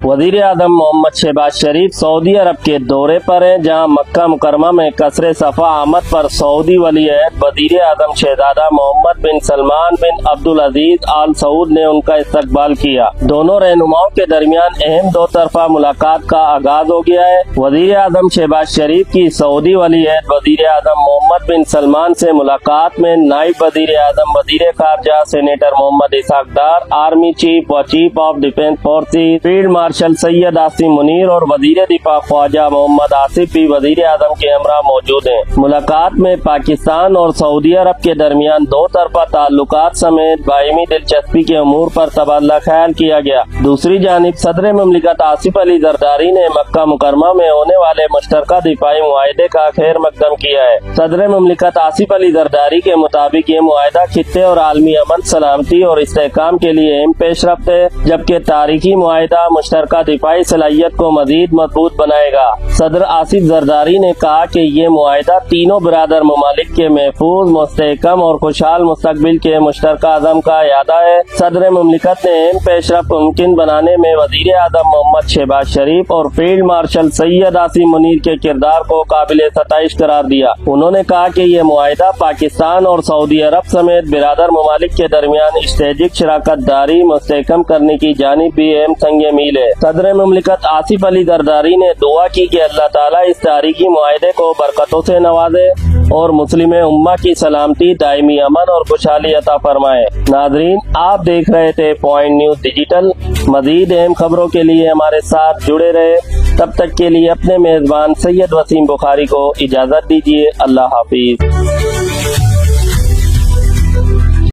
वजीर आजम मोहम्मद शहबाज शरीफ सऊदी अरब के दौरे पर हैं, जहां मक्का मुकरमा में कसरे सफा आमद पर सऊदी वली अहद वजीर आजम शहजादा मोहम्मद बिन सलमान बिन अब्दुल अजीज आल सऊद ने उनका इस्तकबाल किया। दोनों रहनुमाओं के दरमियान अहम दो तरफा मुलाकात का आगाज हो गया है। वजीर आजम शहबाज शरीफ की सऊदी वली अहद वजीर आजम मोहम्मद बिन सलमान से मुलाकात में नायब वजीर आजम वजीर खारजा सेनेटर मोहम्मद इसहाक डार, आर्मी चीफ व chief of defence forces field marshal Syed Asim Munir और वजीर दिफा ख्वाजा मोहम्मद आसिफ भी वजीर आजम के हमरा मौजूद हैं। मुलाकात में पाकिस्तान और सऊदी अरब के दरमियान दो तरफा ताल्लुकात समेत बायमी दिलचस्पी के अमूर पर तबादला ख्याल किया गया। दूसरी जानिब सदर मुमलिकत आसिफ अली जरदारी ने मक्का मुकरमा में होने वाले मुश्तरका दिफाई मुआहदे का खैर मकदम किया है। सदर मुमलिकत आसिफ अली जरदारी के मुताबिक ये मुआहदा खित्ते और आलमी अमन, सलामती और इस्तेहकाम के लिए अहम पेशरफ्त है, जबकि तारीखी मुआहदा मुश्तरका दिफाई सलाहियत को मजीद मजबूत बनाएगा। सदर आसिफ जरदारी ने कहा कि ये मुआहदा तीनों बिरादर ममालिक के महफूज, मुस्तहकम और खुशहाल मुस्तकबिल के मुश्तरका अज़म का यादा है। सदर मुमलिकत ने अहम पेशरफ्त मुमकिन बनाने में वजीर आजम मोहम्मद शहबाज शरीफ और फील्ड मार्शल सैयद आसिम मुनीर के किरदार को काबिल सताइश करार दिया। उन्होंने कहा कि ये मुआहदा पाकिस्तान और सऊदी अरब समेत बिरादर ममालिक के दरमियान स्ट्रेटेजिक शराकत दारी मुस्तहकम करने की जानिब भी अहम संग मील है। सदर मुमलिकत आसिफ अली जरदारी ने दुआ की कि अल्लाह ताला इस तारीखी मुआहदे को बरकतों से नवाजे और मुस्लिम उम्मा की सलामती, दायमी अमन और खुशहाली अता फरमाए। नाजरीन, आप देख रहे थे पॉइंट न्यूज डिजिटल। मजीद अहम खबरों के लिए हमारे साथ जुड़े रहे। तब तक के लिए अपने मेजबान सैयद वसीम बुखारी को इजाजत दीजिए। अल्लाह हाफिज।